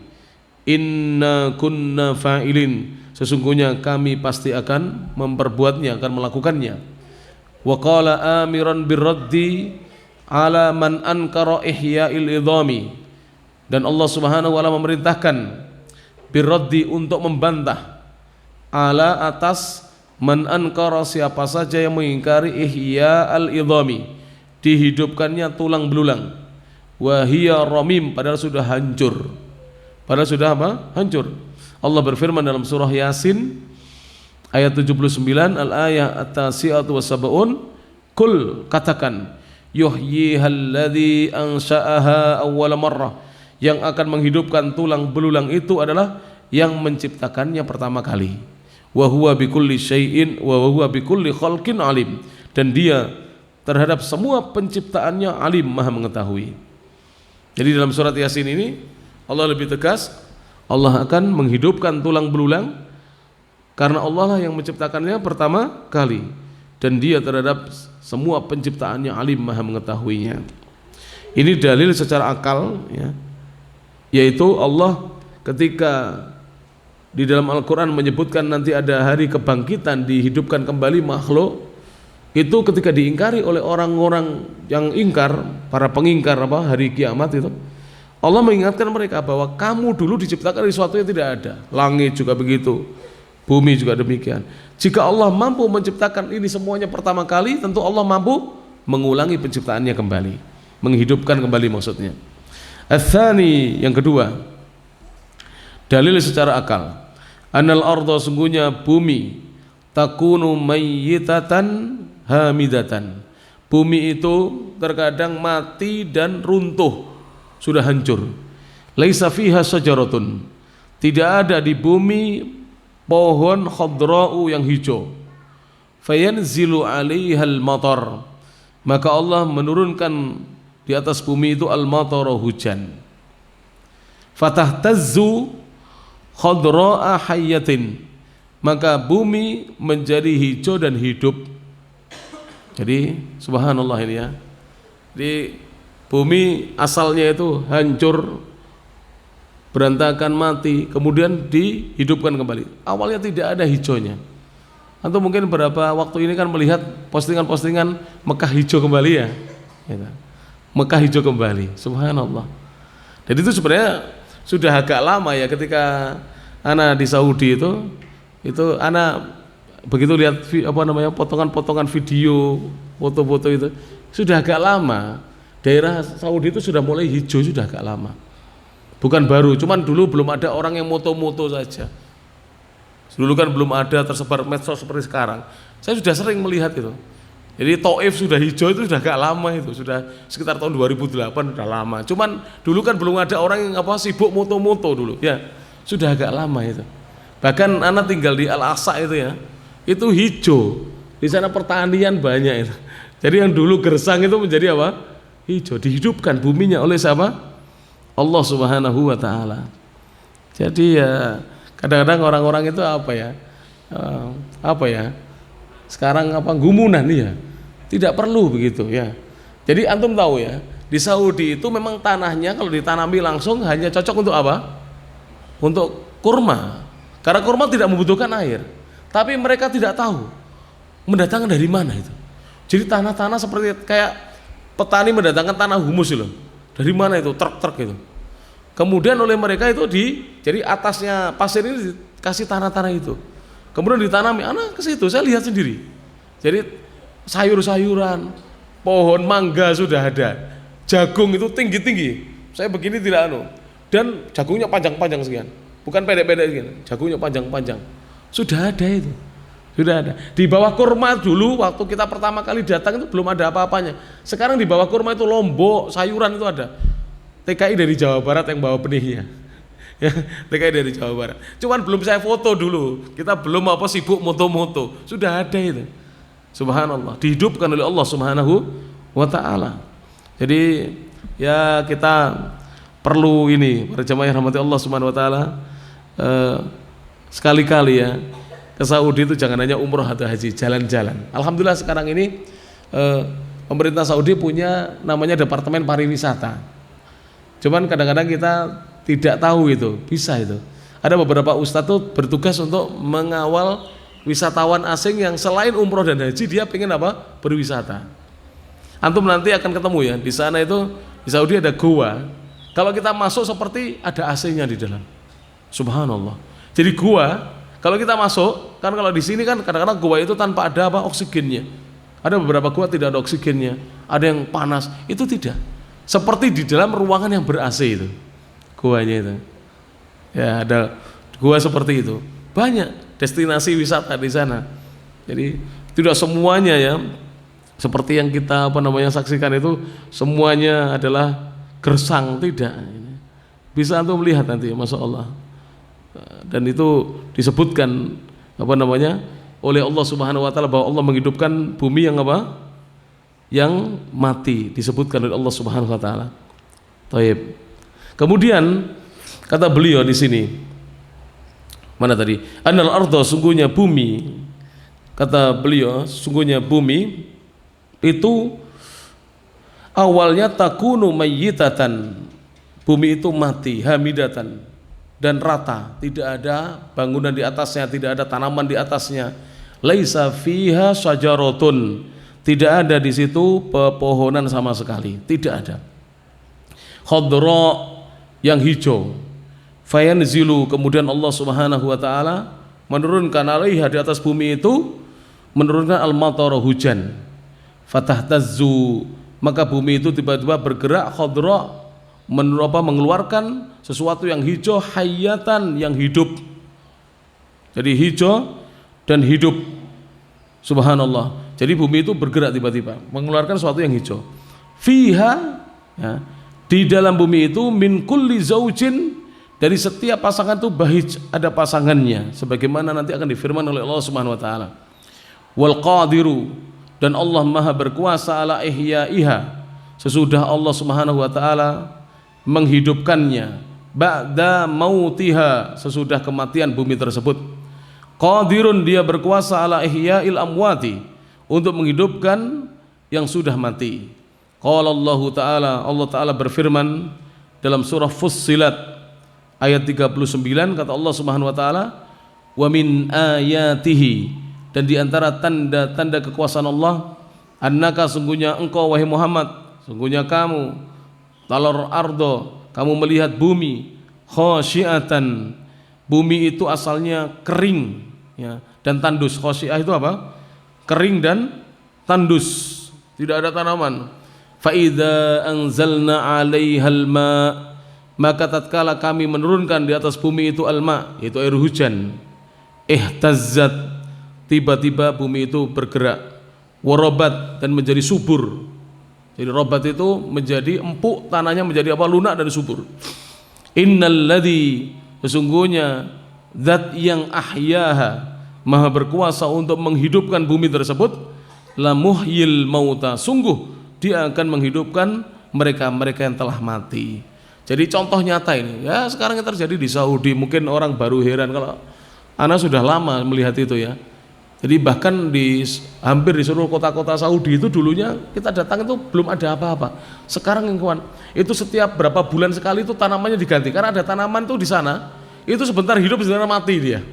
Inna kunna fa'ilin, sesungguhnya kami pasti akan memperbuatnya, akan melakukannya. Wa qala amiran birraddi ala man ankara ihya'il idhami, dan Allah Subhanahu wa ta'ala memerintahkan birraddi, untuk membantah, ala atas man ankara, siapa saja yang mengingkari ihya'al idhami, dihidupkannya tulang belulang, wa hiya ramim, padahal sudah hancur. Padahal sudah hancur. Allah berfirman dalam surah Yasin ayat 79, al-ayah at-tasi'atu was-sab'un, kul, katakan, yuhyihalladzi ansha'aha awwala marrah, yang akan menghidupkan tulang belulang itu adalah yang menciptakannya pertama kali. Wa huwa bikulli syai'in wa huwa bikulli khalqin alim, dan dia terhadap semua penciptaannya alim, maha mengetahui. Jadi dalam surat Yasin ini Allah lebih tegas, Allah akan menghidupkan tulang belulang karena Allah lah yang menciptakannya pertama kali, dan dia terhadap semua penciptaannya alim, maha mengetahuinya. Ini dalil secara akal ya, yaitu Allah ketika di dalam Al-Quran menyebutkan nanti ada hari kebangkitan, dihidupkan kembali makhluk, itu ketika diingkari oleh orang-orang yang ingkar, para pengingkar hari kiamat itu, Allah mengingatkan mereka bahwa kamu dulu diciptakan dari sesuatu yang tidak ada. Langit juga begitu, bumi juga demikian. Jika Allah mampu menciptakan ini semuanya pertama kali, tentu Allah mampu mengulangi penciptaannya kembali, menghidupkan kembali maksudnya. Ats-tsani, yang kedua, dalil secara akal, anal arda, sungguhnya bumi, takunu mayyitatan hamidatan, bumi itu terkadang mati dan runtuh, sudah hancur. Laisa fiha syajaratun, tidak ada di bumi pohon khadra'u yang hijau. Fayanzilu 'alaihal matar, maka Allah menurunkan di atas bumi itu al-matar, hujan. Fatahtazzu khadra'a hayyatin, maka bumi menjadi hijau dan hidup. Jadi subhanallah ini ya, di bumi asalnya itu hancur, berantakan, mati, kemudian dihidupkan kembali. Awalnya tidak ada hijaunya. Atau mungkin beberapa waktu ini kan melihat postingan-postingan Mekah hijau kembali ya, Mekah hijau kembali, subhanallah. Dan itu sebenarnya sudah agak lama ya, ketika ana di Saudi itu ana begitu lihat potongan-potongan video, foto-foto itu sudah agak lama. Daerah Saudi itu sudah mulai hijau, sudah agak lama. Bukan baru, cuman dulu belum ada orang yang moto-moto saja. Dulu kan belum ada tersebar medsos seperti sekarang. Saya sudah sering melihat itu. Jadi Taif sudah hijau itu sudah agak lama, itu sudah sekitar tahun 2008, sudah lama. Cuman dulu kan belum ada orang yang sibuk moto-moto dulu ya, sudah agak lama itu. Bahkan anak tinggal di Al-Aqsa itu ya, itu hijau. Di sana pertanian banyak itu. Jadi yang dulu gersang itu menjadi hijau, dihidupkan buminya oleh siapa? Allah Subhanahu wa taala. Jadi ya kadang-kadang orang-orang itu sekarang gumunan ya, tidak perlu begitu ya. Jadi antum tahu ya, di Saudi itu memang tanahnya kalau ditanami langsung hanya cocok untuk untuk kurma, karena kurma tidak membutuhkan air. Tapi mereka tidak tahu mendatangkan dari mana itu. Jadi tanah-tanah seperti kayak petani mendatangkan tanah humus loh, dari mana itu, truk-truk itu. Kemudian oleh mereka itu jadi atasnya pasir ini dikasih tanah-tanah itu. Kemudian ditanami, anak ke situ, saya lihat sendiri. Jadi sayur-sayuran, pohon mangga sudah ada, jagung itu tinggi-tinggi. Saya begini tidak dan jagungnya panjang-panjang sekian, bukan pendek-pendek sekian, jagungnya panjang-panjang. Sudah ada itu, sudah ada. Di bawah kurma dulu waktu kita pertama kali datang itu belum ada apa-apanya. Sekarang di bawah kurma itu lombok, sayuran itu ada. TKI dari Jawa Barat yang bawa benihnya. Ya, TKI dari Jawa Barat. Cuman belum saya foto dulu. Kita belum sibuk moto-moto. Sudah ada itu. Subhanallah, dihidupkan oleh Allah Subhanahu wa taala. Jadi ya kita perlu ini, para jamaah yang rahmati Allah Subhanahu wa taala, sekali-kali ya ke Saudi itu jangan hanya umroh atau haji, jalan-jalan. Alhamdulillah sekarang ini pemerintah Saudi punya namanya Departemen Pariwisata. Cuman kadang-kadang kita tidak tahu itu, bisa itu. Ada beberapa ustadz tuh bertugas untuk mengawal wisatawan asing yang selain umroh dan haji dia pengen berwisata. Antum nanti akan ketemu ya, di sana itu di Saudi ada gua. Kalau kita masuk seperti ada AC-nya di dalam. Subhanallah. Jadi gua kalau kita masuk, kan kalau di sini kan kadang-kadang gua itu tanpa ada oksigennya. Ada beberapa gua tidak ada oksigennya, ada yang panas, itu tidak. Seperti di dalam ruangan yang ber-AC itu, guanya itu. Ya ada gua seperti itu. Banyak destinasi wisata di sana. Jadi tidak semuanya ya seperti yang kita saksikan itu semuanya adalah gersang, tidak. Bisa antum melihat nanti, masya Allah. Dan itu disebutkan oleh Allah Subhanahu wa taala bahwa Allah menghidupkan bumi yang apa? Yang mati, disebutkan oleh Allah Subhanahu wa taala. Taib. Kemudian kata beliau di sini, mana tadi? Annal arda, sungguhnya bumi, kata beliau, sungguhnya bumi itu awalnya takunu mayyitatan, bumi itu mati, hamidatan, dan rata, tidak ada bangunan di atasnya, tidak ada tanaman di atasnya. Laisa fiha syajaratun, tidak ada di situ pepohonan sama sekali, tidak ada. Khadra, yang hijau. Fayanzilu, kemudian Allah Subhanahu wa taala menurunkan alaiha, di atas bumi itu menurunkan al-matara, hujan. Fatahtazzu, maka bumi itu tiba-tiba bergerak, khadra, mengeluarkan sesuatu yang hijau, hayatan, yang hidup. Jadi hijau dan hidup. Subhanallah. Jadi bumi itu bergerak tiba-tiba, mengeluarkan sesuatu yang hijau. Fiha, ya, di dalam bumi itu min kulli zaujin, dari setiap pasangan itu bahij, ada pasangannya, sebagaimana nanti akan difirman oleh Allah Subhanahu wa taala. Wal qadiru, dan Allah Maha berkuasa ala ihyaiha, sesudah Allah Subhanahu wa taala menghidupkannya, ba'da mautiha, sesudah kematian bumi tersebut. Qadirun, dia berkuasa ala ihyail amwati, untuk menghidupkan yang sudah mati. Qala Allah taala, Allah taala berfirman dalam surah Fussilat ayat 39, kata Allah Subhanahu wa taala, wa min ayatihi, dan di antara tanda-tanda kekuasaan Allah, annaka, sungguhnya engkau wahai Muhammad, sungguhnya kamu, talor ardo, kamu melihat bumi, khasyiatan, bumi itu asalnya kering, ya, dan tandus. Khasyiah itu apa? Kering dan tandus, tidak ada tanaman. Fa idza anzalna 'alaihal ma', maka tatkala kami menurunkan di atas bumi itu al-ma', yaitu air hujan, ihtazzat, tiba-tiba bumi itu bergerak, warabat, dan menjadi subur. Jadi robat itu menjadi empuk, tanahnya menjadi apa? Lunak dan subur. Innalladzi, sesungguhnya zat yang ahyaha, maha berkuasa untuk menghidupkan bumi tersebut, la muhyil mauta, sungguh dia akan menghidupkan mereka-mereka yang telah mati. Jadi contoh nyata ini, ya sekarang yang terjadi di Saudi, mungkin orang baru heran, kalau Ana sudah lama melihat itu ya. Jadi bahkan hampir di seluruh kota-kota Saudi itu dulunya kita datang itu belum ada apa-apa. Sekarang yang kawan, itu setiap berapa bulan sekali itu tanamannya diganti, karena ada tanaman tuh di sana, itu sebentar hidup sebentar mati dia.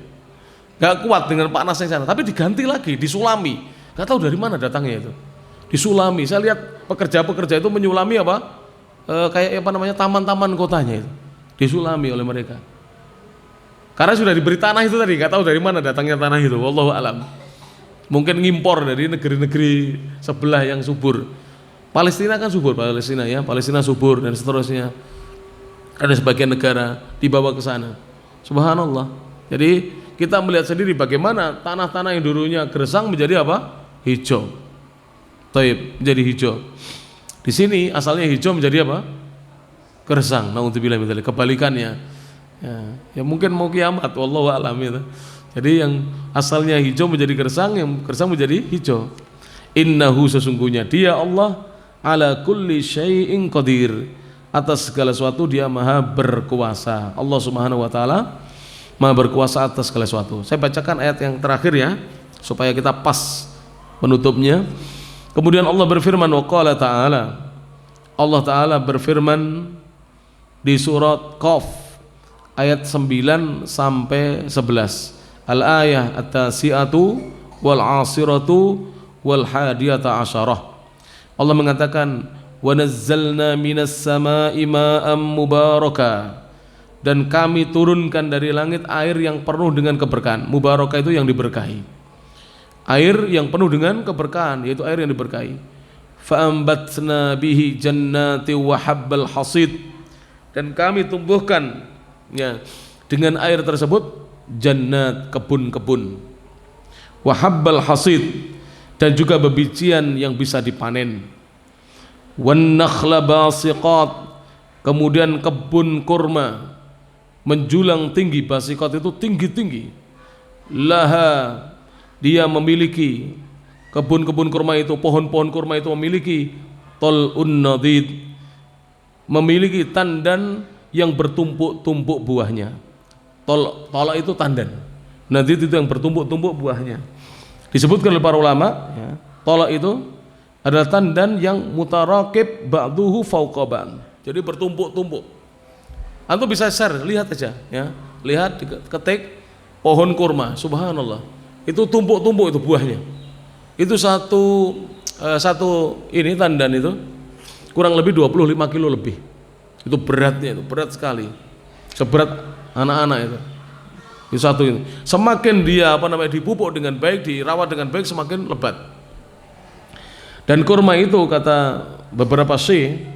Gak kuat dengan panasnya sana, tapi diganti lagi, disulami. Gak tahu dari mana datangnya itu. Disulami. Saya lihat pekerja-pekerja itu menyulami apa? Kayak apa namanya, taman-taman kotanya itu. Disulami oleh mereka. Karena sudah diberi tanah itu tadi, nggak tahu dari mana datangnya tanah itu, wallahu alam. Mungkin ngimpor dari negeri-negeri sebelah yang subur. Palestina kan subur, Palestina ya, Palestina subur dan seterusnya. Ada sebagian negara dibawa ke sana. Subhanallah. Jadi kita melihat sendiri bagaimana tanah-tanah yang dulunya gersang menjadi apa? Hijau. Taib, menjadi hijau. Di sini asalnya hijau menjadi apa? Gersang. Naudzubillah min dzalik, kebalikannya. Ya mungkin mau kiamat, wallahu a'lam gitu. Jadi yang asalnya hijau menjadi gersang, yang gersang menjadi hijau. Innahu, sesungguhnya dia Allah, ala kulli syai'in qadir, atas segala sesuatu dia maha berkuasa. Allah Subhanahu wa taala maha berkuasa atas segala sesuatu. Saya bacakan ayat yang terakhir ya, supaya kita pas penutupnya. Kemudian Allah berfirman, wa qala ta'ala, Allah taala berfirman di surat Qaf ayat 9 sampai 11. Al-ayah at-tasi'atu wal 'asiratu wal hadiyata asyarah. Allah mengatakan, wa nazzalna minas sama'i ma'am mubaraka, dan kami turunkan dari langit air yang penuh dengan keberkahan. Mubarakah itu yang diberkahi. Air yang penuh dengan keberkahan, yaitu air yang diberkahi. Fa ambatna bihi jannati wa habbal hasid, dan kami tumbuhkan ya, dengan air tersebut jannat, kebun-kebun, wahabbal hasid, dan juga bebijian yang bisa dipanen, wan nakhla basiqat, kemudian kebun kurma menjulang tinggi. Basiqat itu tinggi-tinggi. Laha, dia memiliki kebun-kebun kurma itu, pohon-pohon kurma itu memiliki tal'un nadid, memiliki tandan yang bertumpuk-tumpuk buahnya. Tolak itu tandan, nadid itu yang bertumpuk-tumpuk buahnya. Disebutkan oleh para ulama, ya, tolak itu adalah tandan yang mutarakib ba'duhu fauqa ba'd. Jadi bertumpuk-tumpuk. Antum bisa share, lihat aja, ya. Lihat, ketik pohon kurma, subhanallah. Itu tumpuk-tumpuk itu buahnya. Itu satu ini tandan itu kurang lebih 25 kilo lebih. Itu beratnya, itu berat sekali. Seberat anak-anak itu. Itu satu ini. Semakin dia dipupuk dengan baik, dirawat dengan baik, semakin lebat. Dan kurma itu kata beberapa syekh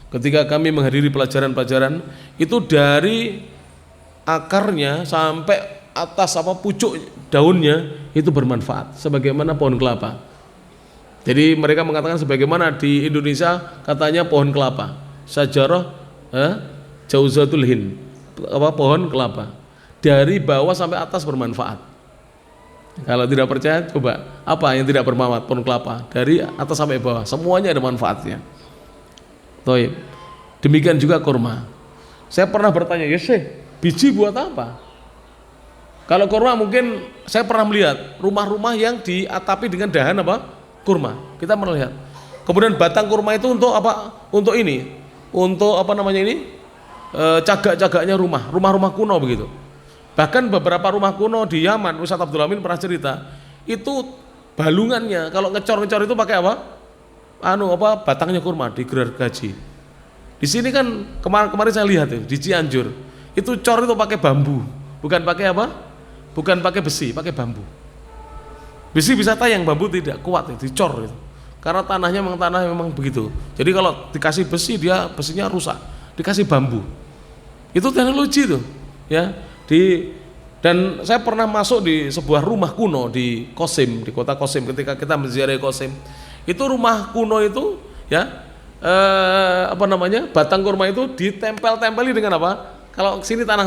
ketika kami menghadiri pelajaran-pelajaran itu dari akarnya sampai atas pucuk daunnya itu bermanfaat sebagaimana pohon kelapa. Jadi mereka mengatakan sebagaimana di Indonesia katanya pohon kelapa, sajarah jauzatul hind, pohon kelapa. Dari bawah sampai atas bermanfaat. Kalau tidak percaya, coba apa yang tidak bermanfaat? Pohon kelapa dari atas sampai bawah semuanya ada manfaatnya. Toib. Demikian juga kurma. Saya pernah bertanya, ya Syekh, biji buat apa? Kalau kurma mungkin saya pernah melihat rumah-rumah yang diatapi dengan dahan kurma. Kita pernah lihat. Kemudian batang kurma itu untuk apa? Untuk ini, untuk cagak-cagaknya rumah-rumah kuno begitu. Bahkan beberapa rumah kuno di Yaman, Ustaz Abdul Amin pernah cerita, itu balungannya kalau ngecor-ngecor itu pakai batangnya kurma digergaji. Di sini kan kemarin saya lihat di Cianjur, itu cor itu pakai bambu, bukan pakai bukan pakai besi, pakai bambu. Besi bisa tayang, bambu tidak kuat, dicor itu. Karena tanahnya memang begitu. Jadi kalau dikasih besi besinya rusak, dikasih bambu. Itu teknologi itu, ya. Dan saya pernah masuk di sebuah rumah kuno di Qasim, di kota Qasim ketika kita menziarahi Qasim. Itu rumah kuno itu, ya, batang kurma itu ditempel-tempeli dengan apa? Kalau sini tanah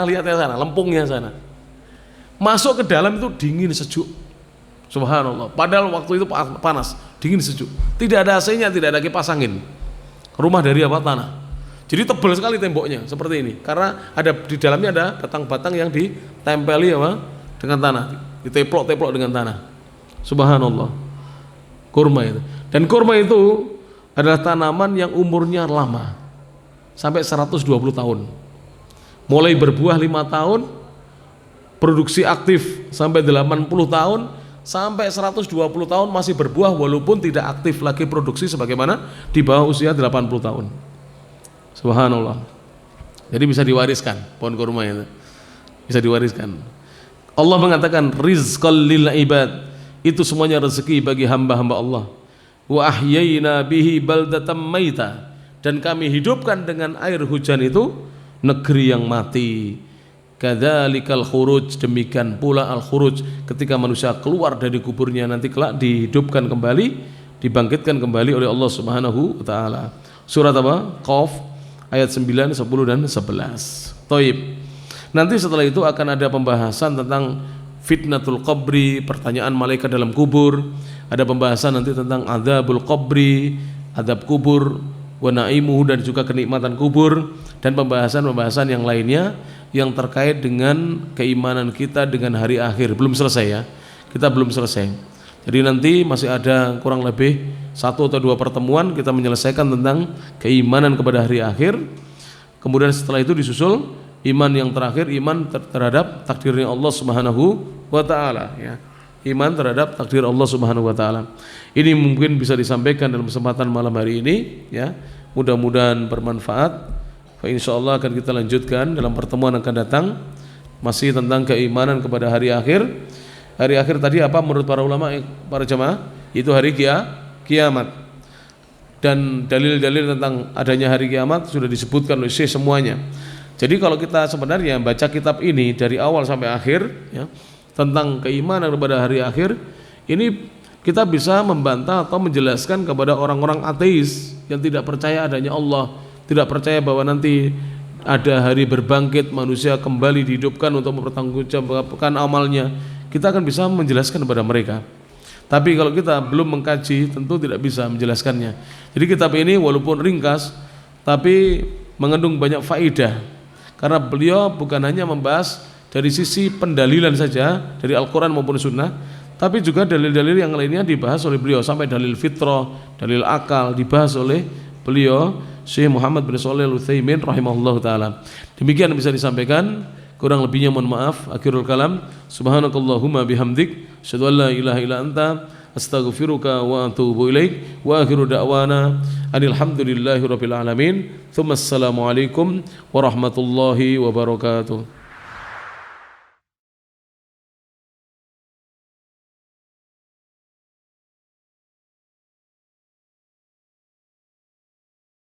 liatnya sana, lempungnya sana. Masuk ke dalam itu dingin sejuk. Subhanallah. Padahal waktu itu panas, dingin sejuk. Tidak ada AC-nya, tidak ada kipas angin. Rumah dari tanah. Jadi tebal sekali temboknya seperti ini. Karena di dalamnya ada batang-batang yang ditempeli dengan tanah, diteplok-teplok dengan tanah. Subhanallah. Kurma itu. Dan kurma itu adalah tanaman yang umurnya lama. Sampai 120 tahun. Mulai berbuah 5 tahun, produksi aktif sampai 80 tahun, sampai 120 tahun masih berbuah walaupun tidak aktif lagi produksi sebagaimana di bawah usia 80 tahun. Subhanallah. Jadi bisa diwariskan pohon kurma itu. Bisa diwariskan. Allah mengatakan rizqal lil ibad. Itu semuanya rezeki bagi hamba-hamba Allah. Wa ahyayna bihi baldatan maita. Dan kami hidupkan dengan air hujan itu negeri yang mati. Kadzalikal khuruj, demikian pula al khuruj, ketika manusia keluar dari kuburnya nanti kelak dihidupkan kembali, dibangkitkan kembali oleh Allah Subhanahu wa taala. Surat Qaf ayat 9, 10 dan 11. Taib. Nanti setelah itu akan ada pembahasan tentang fitnatul qabri, pertanyaan malaikat dalam kubur. Ada pembahasan nanti tentang adzabul qabri, adab kubur, wa naimuhu, dan juga kenikmatan kubur, dan pembahasan-pembahasan yang lainnya yang terkait dengan keimanan kita dengan hari akhir. Belum selesai ya. Kita belum selesai. Jadi nanti masih ada kurang lebih 1 atau 2 pertemuan kita menyelesaikan tentang keimanan kepada hari akhir. Kemudian setelah itu disusul iman yang terakhir, iman terhadap takdirnya Allah Subhanahu wa taala, ya. Iman terhadap takdir Allah Subhanahu wa taala. Ini mungkin bisa disampaikan dalam kesempatan malam hari ini, ya. Mudah-mudahan bermanfaat. Insyaallah akan kita lanjutkan dalam pertemuan akan datang masih tentang keimanan kepada hari akhir. Hari akhir tadi apa menurut para ulama, para jemaah? Itu hari kiamat. Dan dalil-dalil tentang adanya hari kiamat sudah disebutkan oleh Syekh semuanya. Jadi kalau kita sebenarnya baca kitab ini dari awal sampai akhir, ya, tentang keimanan kepada hari akhir, ini kita bisa membantah atau menjelaskan kepada orang-orang ateis yang tidak percaya adanya Allah, tidak percaya bahwa nanti ada hari berbangkit, manusia kembali dihidupkan untuk mempertanggungjawabkan amalnya. kita akan bisa menjelaskan kepada mereka. Tapi kalau kita belum mengkaji, tentu tidak bisa menjelaskannya. Jadi kitab ini walaupun ringkas, tapi mengandung banyak faedah. Karena beliau bukan hanya membahas dari sisi pendalilan saja, dari Al-Quran maupun Sunnah, tapi juga dalil-dalil yang lainnya dibahas oleh beliau. Sampai dalil fitrah, dalil akal dibahas oleh beliau, Syekh Muhammad bin Shalih Al-Utsaimin rahimahullah ta'ala. Demikian bisa disampaikan, kurang lebihnya mohon maaf. Akhirul kalam, subhanakallahumma bihamdik, asyhadu an la ilaha illa anta, astaghfiruka wa atubu ilaik, wa akhiru da'wana anil hamdulillahi rabbil alamin. Tsumma assalamu alaikum warahmatullahi wabarakatuh.